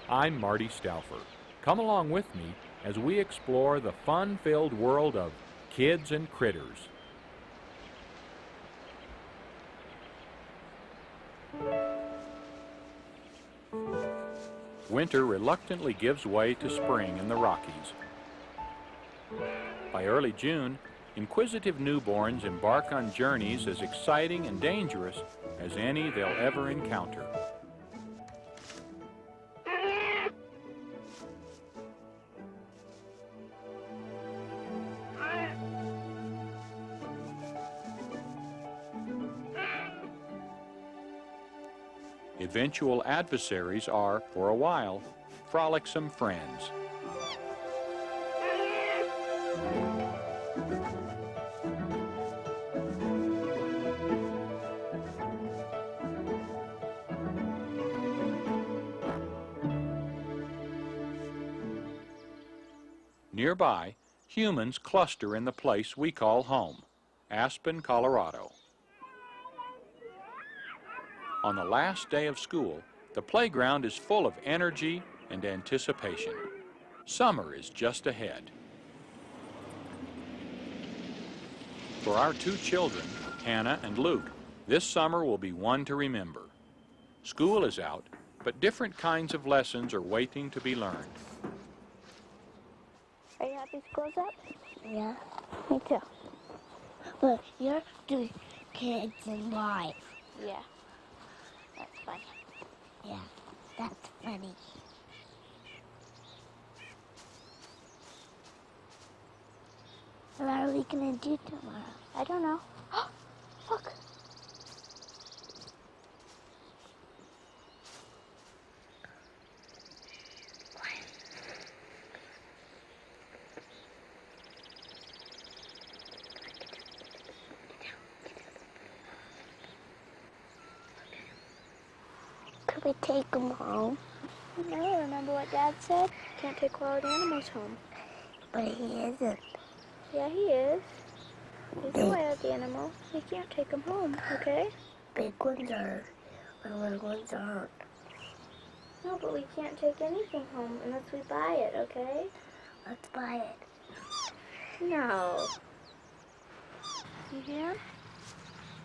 I'm Marty Stouffer. Come along with me as we explore the fun-filled world of kids and critters. Winter reluctantly gives way to spring in the Rockies. By early June, inquisitive newborns embark on journeys as exciting and dangerous as any they'll ever encounter. Eventual adversaries are, for a while, frolicsome friends. Nearby, humans cluster in the place we call home, Aspen, Colorado. On the last day of school, the playground is full of energy and anticipation. Summer is just ahead. For our two children, Hannah and Luke, this summer will be one to remember. School is out, but different kinds of lessons are waiting to be learned. Are you happy school's up? Yeah. Me too. But you're doing kids in life. Yeah. That's fun. Yeah, that's funny. What are we gonna do tomorrow? I don't know. Look. Could we take them home? No, remember what Dad said? Can't take wild animals home. But he isn't. Yeah, he is. He's a wild animal. We can't take him home, okay? Big ones are, and little ones aren't. No, but we can't take anything home unless we buy it, okay? Let's buy it. No. You hear him?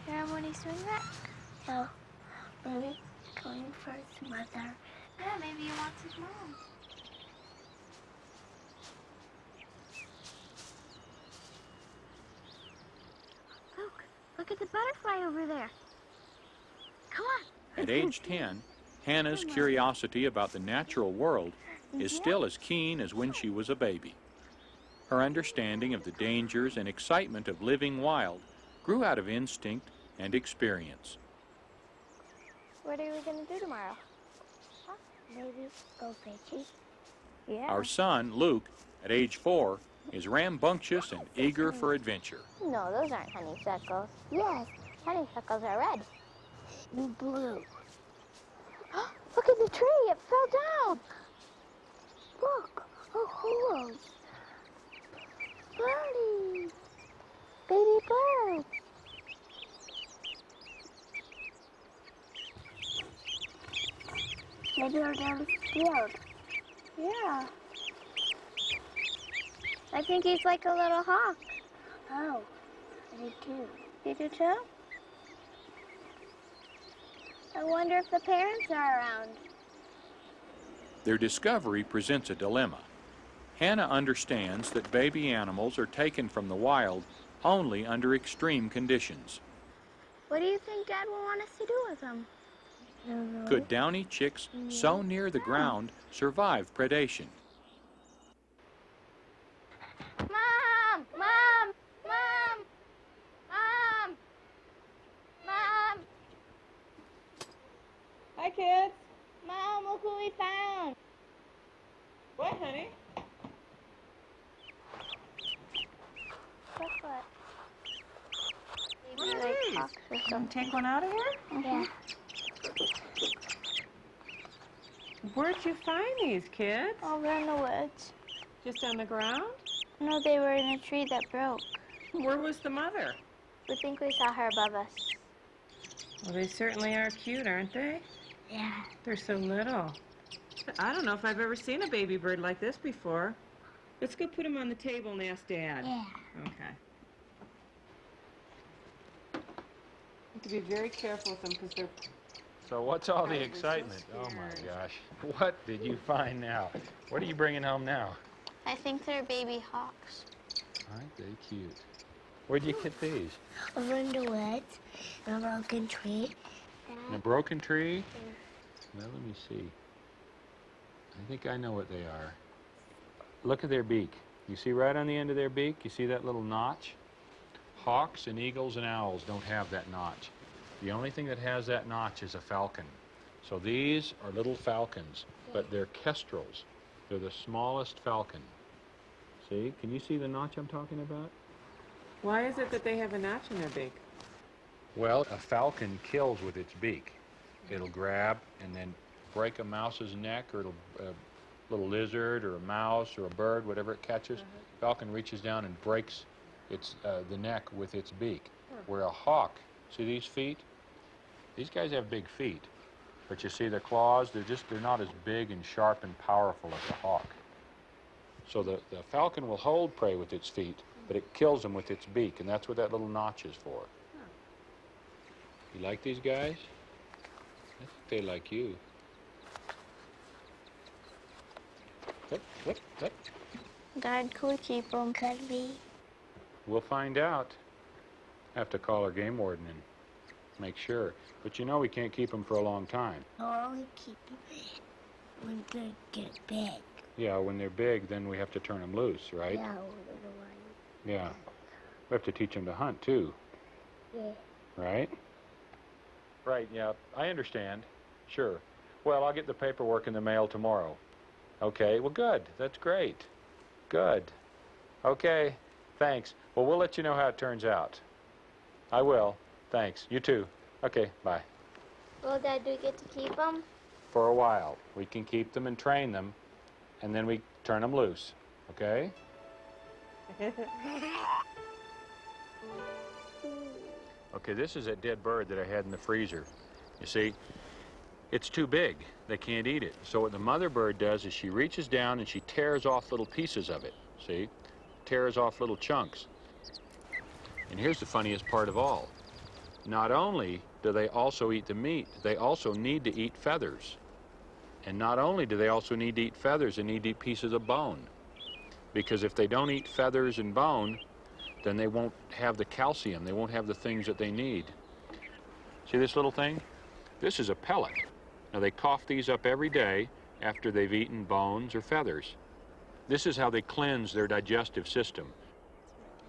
Hear him when he's doing that? So, maybe going for his mother. Yeah, maybe he wants his mom. Look at the butterfly over there. Come on. At age 10, Hannah's curiosity about the natural world is still as keen as when she was a baby. Her understanding of the dangers and excitement of living wild grew out of instinct and experience. What are we going to do tomorrow? Huh? Maybe go fishing. Yeah. Our son, Luke, at age 4, is rambunctious and eager for adventure. No, those aren't honeysuckles. Yes, Honeysuckles are red. and blue. Look at the tree. It fell down. Look, a hole. Birdie. Baby bird. Maybe we're down scared. Yeah. I think he's like a little hawk. Oh, I do too. You do too? I wonder if the parents are around. Their discovery presents a dilemma. Hannah understands that baby animals are taken from the wild only under extreme conditions. What do you think Dad will want us to do with them? I don't know. Could downy chicks so near the ground survive predation? Mom! Mom! Mom! Mom! Mom! Hi, kids. Mom, look what we found. What, honey? Look what? What Maybe are like these? hawks or Can you something. take one out of here? Yeah. Where'd you find these, kids? Over in the woods. Just on the ground? No, they were in a tree that broke. Where was the mother? We think we saw her above us. Well, they certainly are cute, aren't they? Yeah. They're so little. I don't know if I've ever seen a baby bird like this before. Let's go put them on the table and ask Dad. Yeah. Okay. You have to be very careful with them because they're... So what's all the They're so excitement? Oh my scared. gosh. What did you find now? What are you bringing home now? I think they're baby hawks. Aren't they cute? Where'd you get these? Over in the woods, in a broken tree. In a broken tree? Well, let me see. I think I know what they are. Look at their beak. You see right on the end of their beak? You see that little notch? Hawks and eagles and owls don't have that notch. The only thing that has that notch is a falcon. So these are little falcons, but they're kestrels. They're the smallest falcon. See? Can you see the notch I'm talking about? Why is it that they have a notch in their beak? Well, a falcon kills with its beak. It'll grab and then break a mouse's neck, or it'll a little lizard or a mouse or a bird, whatever it catches. Falcon reaches down and breaks its the neck with its beak. Where a hawk, see these feet? These guys have big feet, but you see their claws, they're not as big and sharp and powerful as a hawk. So the falcon will hold prey with its feet, but it kills them with its beak, and that's what that little notch is for. You like these guys? I think they like you. Up. Dad, could we keep them? Could be. We'll find out. Have to call our game warden and make sure. But you know we can't keep them for a long time. Or we keep them when they get big. Yeah, when they're big, then we have to turn them loose, right? Yeah. Yeah. We have to teach them to hunt, too. Yeah. Right? Right, yeah. I understand. Sure. Well, I'll get the paperwork in the mail tomorrow. Okay, well, good. That's great. Good. Okay, thanks. Well, we'll let you know how it turns out. I will. Thanks. You too. Okay, bye. Well, Dad, do we get to keep them? For a while. We can keep them and train them, and then we turn them loose. Okay? Okay, this is a dead bird that I had in the freezer. You see, it's too big. They can't eat it. So what the mother bird does is she reaches down and she tears off little pieces of it. See? Tears off little chunks. And here's the funniest part of all. Not only do they also eat the meat, they also need to eat feathers. And not only do they also need to eat feathers, they need to eat pieces of bone. Because if they don't eat feathers and bone, then they won't have the calcium. They won't have the things that they need. See this little thing? This is a pellet. Now they cough these up every day after they've eaten bones or feathers. This is how they cleanse their digestive system.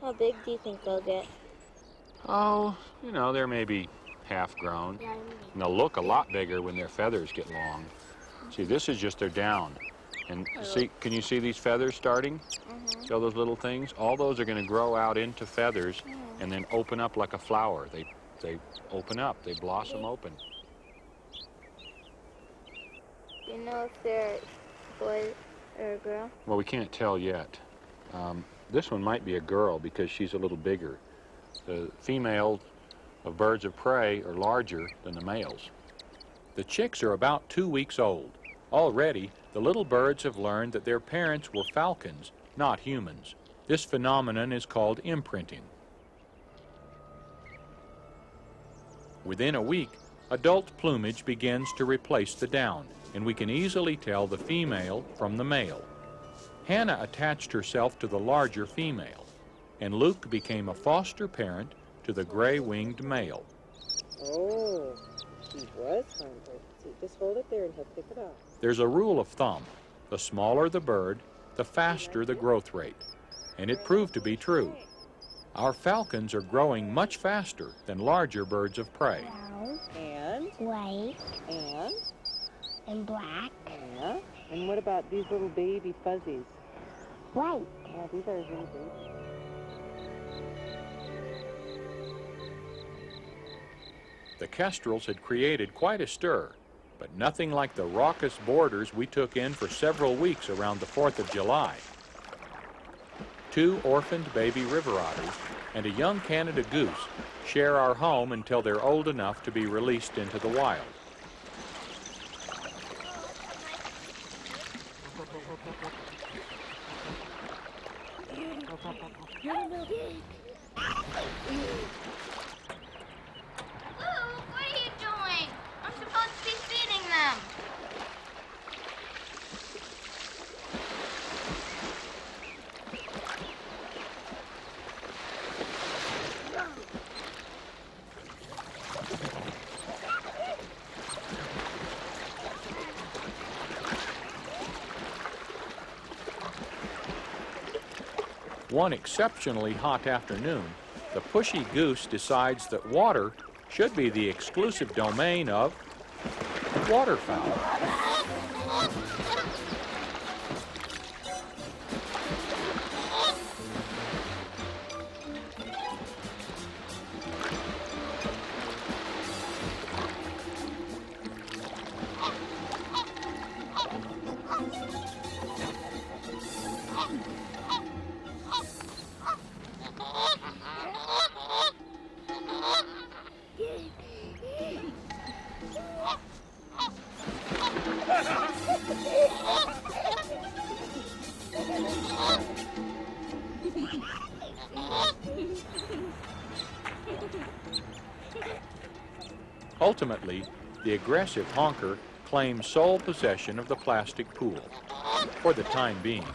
How big do you think they'll get? Oh, you know, they're maybe half grown. And they'll look a lot bigger when their feathers get long. See, this is just their down. And see, can you see these feathers starting? See all those little things? All those are going to grow out into feathers and then open up like a flower. They open up, they blossom open. Do you know if they're a boy or a girl? Well, we can't tell yet. This one might be a girl because she's a little bigger. The females of birds of prey are larger than the males. The chicks are about 2 weeks old. Already, the little birds have learned that their parents were falcons, not humans. This phenomenon is called imprinting. Within a week, adult plumage begins to replace the down, and we can easily tell the female from the male. Hannah attached herself to the larger female, and Luke became a foster parent to the gray-winged male. Oh, he was hungry. See, just hold it there and he'll pick it up. There's a rule of thumb. The smaller the bird, the faster the growth rate. And it proved to be true. Our falcons are growing much faster than larger birds of prey. Brown, And? white, And? black. Yeah. And what about these little baby fuzzies? White. Yeah, these are really baby. The kestrels had created quite a stir, but nothing like the raucous boarders we took in for several weeks around the 4th of July. 2 orphaned baby river otters and a young Canada goose share our home until they're old enough to be released into the wild. What are you doing? I'm supposed to be feeding them. One exceptionally hot afternoon, the pushy goose decides that water should be the exclusive domain of waterfowl. Ultimately, the aggressive honker claims sole possession of the plastic pool, for the time being.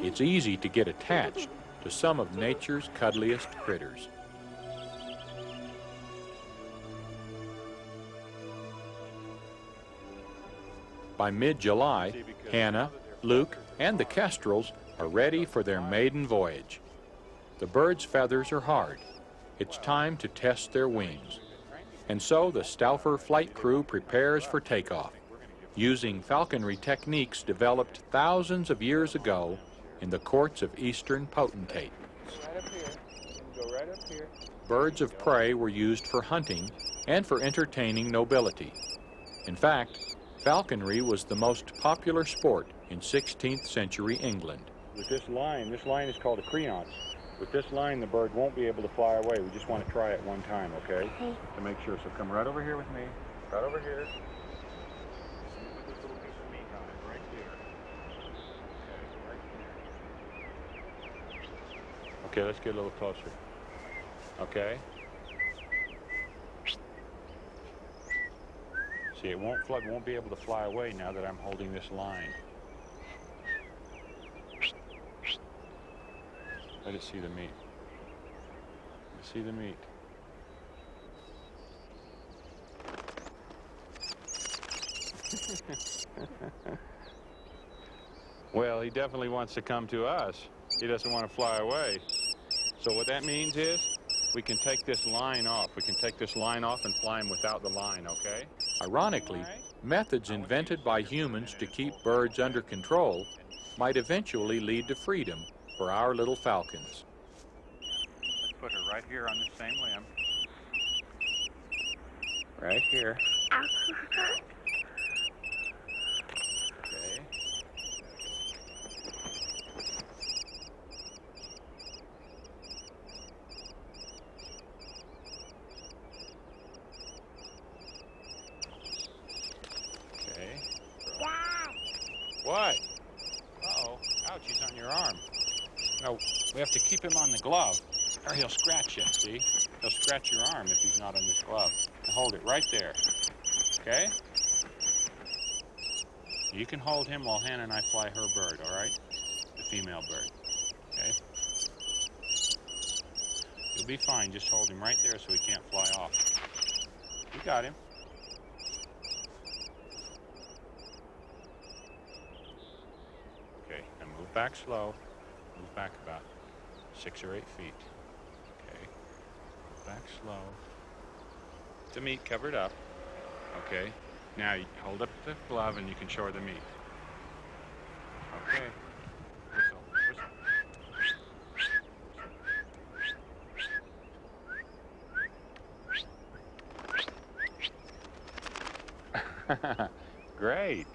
It's easy to get attached to some of nature's cuddliest critters. By mid-July, Hannah, Luke, and the kestrels are ready for their maiden voyage. The birds' feathers are hard. It's time to test their wings. And so the Stouffer flight crew prepares for takeoff, using falconry techniques developed thousands of years ago in the courts of Eastern potentate. Right up here. And go right up here. Birds of prey were used for hunting and for entertaining nobility. In fact, falconry was the most popular sport in 16th century England. With this line is called a creance. With this line, the bird won't be able to fly away. We just want to try it one time, okay? Okay. To make sure. So come right over here with me. Right over here. Put this little piece of meat on it right there. Okay, right there. Okay, let's get a little closer. Okay. See, it won't be able to fly away now that I'm holding this line. Let it see the meat. Let it see the meat. Well, he definitely wants to come to us. He doesn't want to fly away. So what that means is we can take this line off. We can take this line off and fly him without the line, okay? Ironically, methods invented by humans to keep birds under control might eventually lead to freedom for our little falcons. Let's put her right here on the same limb. Right here. Ow. Okay. Okay. Dad. What? Uh-oh. Ouch, he's on your arm. No, we have to keep him on the glove, or he'll scratch you, see? He'll scratch your arm if he's not on this glove. Now hold it right there, okay? You can hold him while Hannah and I fly her bird, all right? The female bird, okay? You'll be fine. Just hold him right there so he can't fly off. You got him. Okay, now move back slow. Move back about 6 or 8 feet. Okay, move back slow. The meat covered up. Okay, now you hold up the glove and you can show her the meat. Okay, whistle, whistle. Great.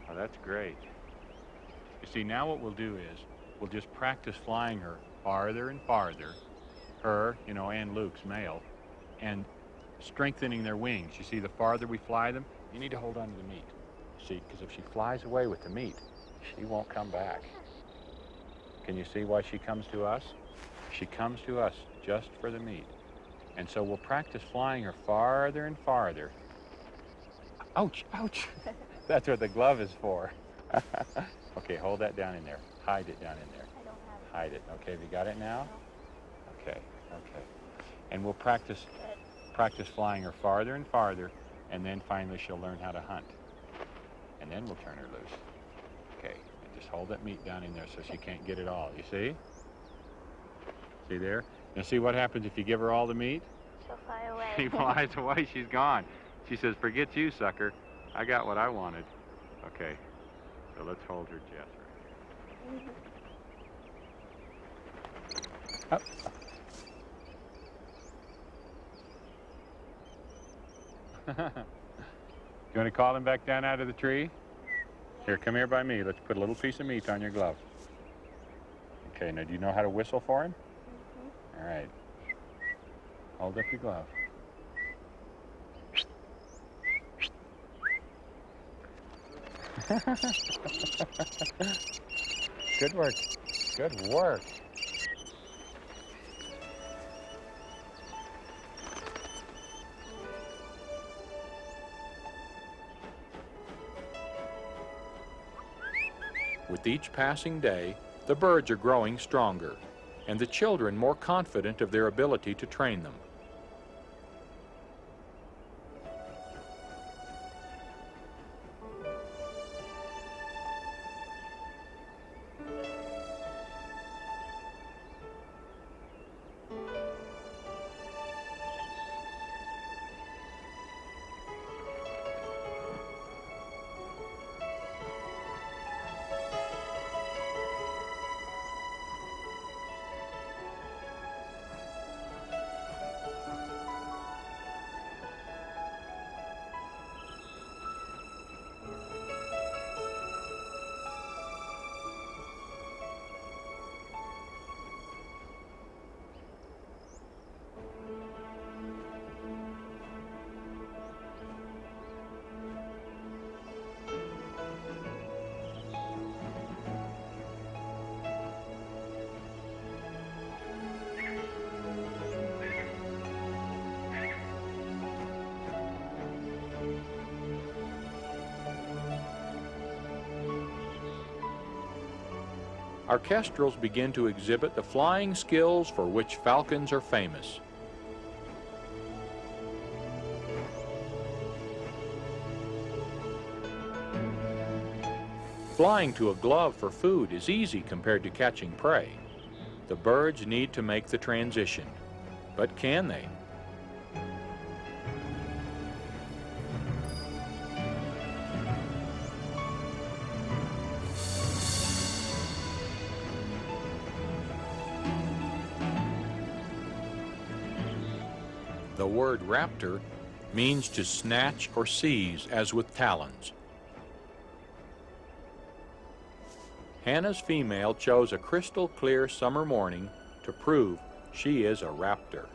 Oh, that's great. You see, now what we'll do is we'll just practice flying her farther and farther, her, you know, and Luke's male, and strengthening their wings. You see, the farther we fly them, you need to hold on to the meat. See, because if she flies away with the meat, she won't come back. Can you see why she comes to us? She comes to us just for the meat. And so we'll practice flying her farther and farther. Ouch, ouch. That's what the glove is for. Okay, hold that down in there. Hide it down in there. I don't have it. Hide it. Okay, have you got it now? Okay, okay. And we'll practice flying her farther and farther, and then finally she'll learn how to hunt. And then we'll turn her loose. Okay, and just hold that meat down in there so she can't get it all. You see? See there? Now see what happens if you give her all the meat? She'll fly away. She flies away, she's gone. She says, forget you, sucker. I got what I wanted. Okay, so let's hold her Jess right here. Up. You want to call him back down out of the tree? Here, come here by me. Let's put a little piece of meat on your glove. Okay, now do you know how to whistle for him? All right. Hold up your glove. Good work. Good work. With each passing day, the birds are growing stronger, and the children more confident of their ability to train them. Our kestrels begin to exhibit the flying skills for which falcons are famous. Flying to a glove for food is easy compared to catching prey. The birds need to make the transition. But can they? The word raptor means to snatch or seize, as with talons. Hannah's female chose a crystal clear summer morning to prove she is a raptor.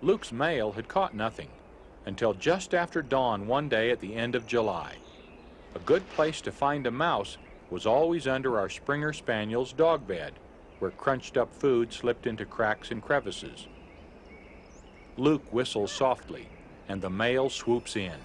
Luke's male had caught nothing until just after dawn one day at the end of July. A good place to find a mouse was always under our Springer Spaniel's dog bed, where crunched up food slipped into cracks and crevices. Luke whistles softly, and the male swoops in.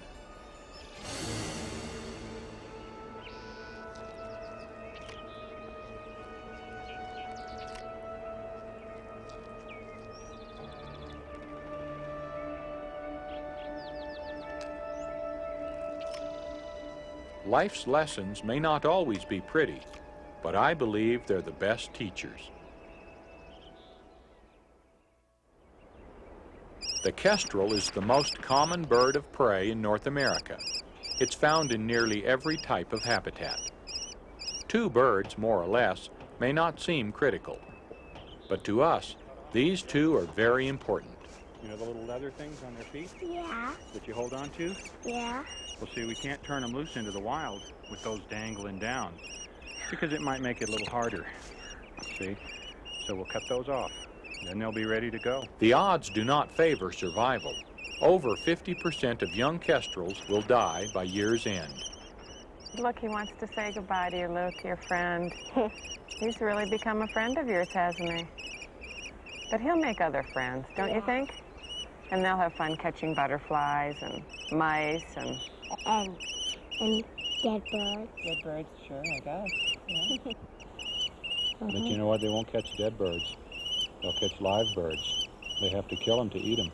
Life's lessons may not always be pretty, but I believe they're the best teachers. The kestrel is the most common bird of prey in North America. It's found in nearly every type of habitat. Two birds, more or less, may not seem critical, but to us, these two are very important. You know the little leather things on their feet Yeah. that you hold on to? Yeah. Well, see, we can't turn them loose into the wild with those dangling down because it might make it a little harder. See? So we'll cut those off. Then they'll be ready to go. The odds do not favor survival. Over 50% of young kestrels will die by year's end. Look, he wants to say goodbye to you, Luke, your friend. He's really become a friend of yours, hasn't he? But he'll make other friends, don't you think? And they'll have fun catching butterflies and mice and dead birds. dead birds. Sure, I guess. Yeah. But you know what? They won't catch dead birds. They'll catch live birds. They have to kill them to eat them.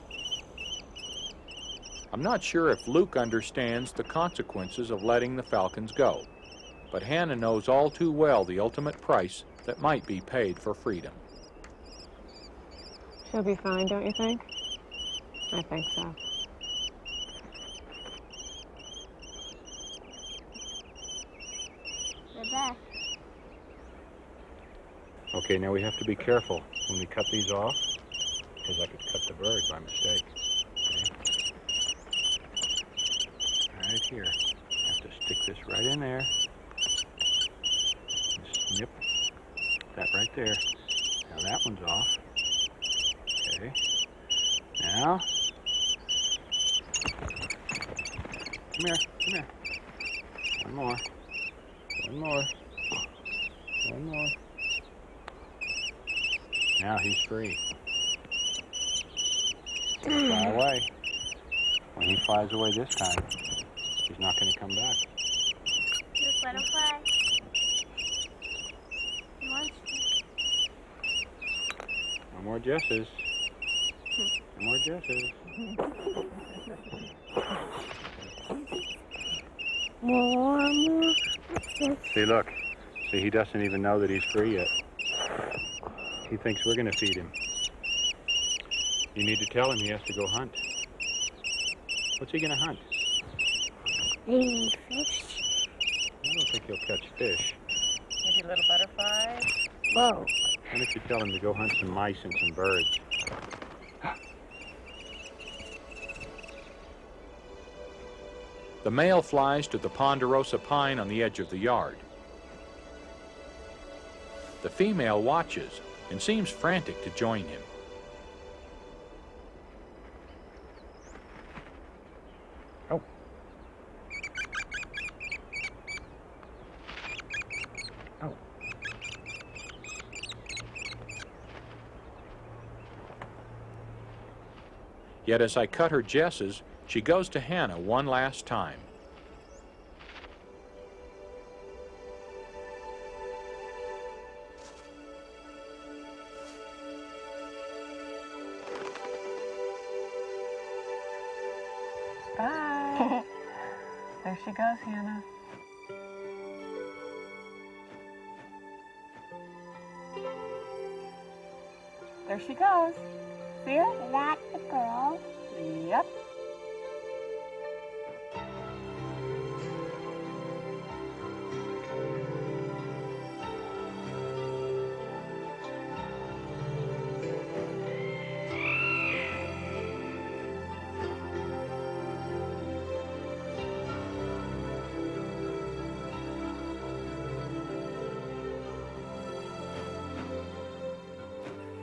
I'm not sure if Luke understands the consequences of letting the falcons go, but Hannah knows all too well the ultimate price that might be paid for freedom. She'll be fine, don't you think? I think so. The best. Okay, now we have to be careful when we cut these off, because I could cut the bird by mistake. Okay? Right here. Have to stick this right in there. And snip that right there. Now that one's off. Okay. Now. Come here. Come here. One more. One more. One more. Now he's free. He'll fly away. When he flies away this time, he's not going to come back. Just let him fly. He wants to. No more Jesses. No more Jesses. More. See, look. See, he doesn't even know that he's free yet. He thinks we're going to feed him. You need to tell him he has to go hunt. What's he going to hunt? Maybe fish. I don't think he'll catch fish. Maybe little butterflies. Whoa. Why don't you tell him to go hunt some mice and some birds? The male flies to the ponderosa pine on the edge of the yard. The female watches and seems frantic to join him. Oh. Oh. Yet as I cut her jesses, she goes to Hannah one last time. Bye. There she goes, Hannah. There she goes. See her? That's the girl. Yep.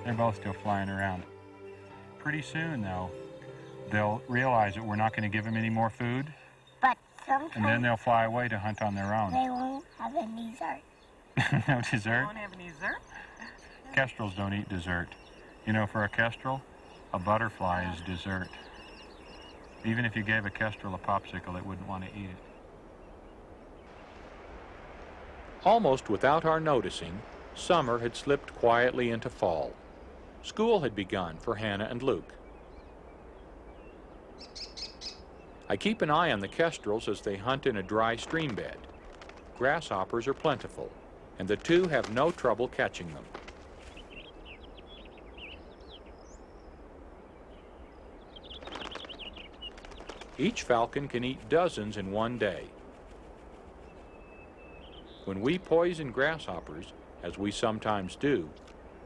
They're both still flying around. Pretty soon, though, they'll realize that we're not going to give them any more food, But and then sometimes they'll fly away to hunt on their own. they won't have any dessert. No dessert? Don't have any dessert? Kestrels don't eat dessert. You know, for a kestrel, a butterfly is dessert. Even if you gave a kestrel a popsicle, it wouldn't want to eat it. Almost without our noticing, summer had slipped quietly into fall. School had begun for Hannah and Luke. I keep an eye on the kestrels as they hunt in a dry stream bed. Grasshoppers are plentiful, and the two have no trouble catching them. Each falcon can eat dozens in one day. When we poison grasshoppers, as we sometimes do,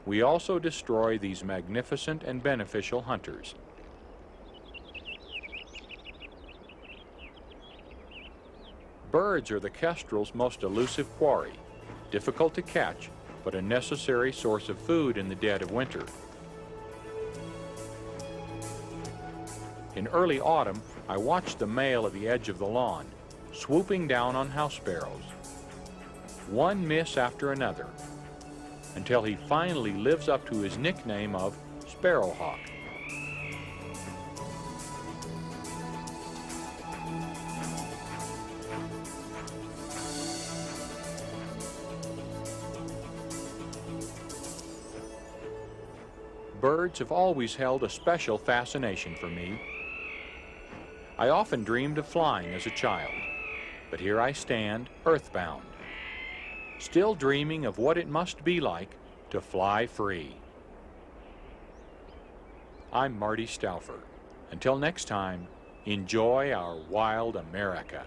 we also destroy these magnificent and beneficial hunters. Birds are the kestrel's most elusive quarry, difficult to catch, but a necessary source of food in the dead of winter. In early autumn, I watched the male at the edge of the lawn, swooping down on house sparrows. One miss after another, until he finally lives up to his nickname of Sparrowhawk. Birds have always held a special fascination for me. I often dreamed of flying as a child, but here I stand, earthbound, still dreaming of what it must be like to fly free. I'm Marty Stouffer. Until next time, enjoy our wild America.